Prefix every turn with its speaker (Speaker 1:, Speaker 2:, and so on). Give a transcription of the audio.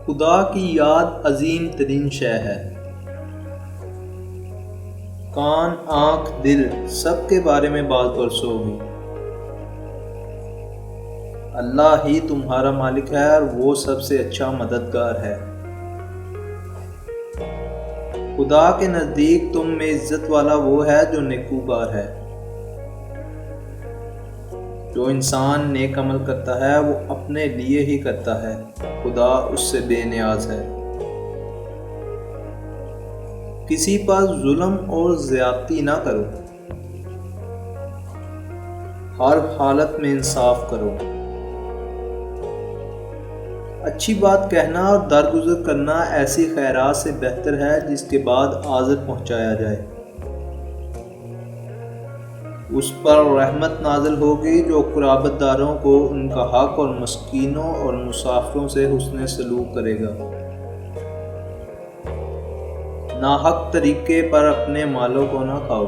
Speaker 1: خدا کی یاد عظیم ترین شے ہے۔ کان، آنکھ، دل سب کے بارے میں بات پرسو ہوگی۔ اللہ ہی تمہارا مالک ہے اور وہ سب سے اچھا مددگار ہے۔ خدا کے نزدیک تم میں عزت والا وہ ہے جو نیکوکار ہے۔ جو انسان نیک عمل کرتا ہے وہ اپنے لیے ہی کرتا ہے، خدا اس سے بے نیاز ہے۔ کسی پر ظلم اور زیادتی نہ کرو، ہر حالت میں انصاف کرو۔ اچھی بات کہنا اور درگزر کرنا ایسی خیرات سے بہتر ہے جس کے بعد عذر پہنچایا جائے۔ اس پر رحمت نازل ہوگی جو قرابت داروں کو ان کا حق اور مسکینوں اور مسافروں سے حسن سلوک کرے گا۔ ناحق طریقے پر اپنے مالوں کو نہ کھاؤ۔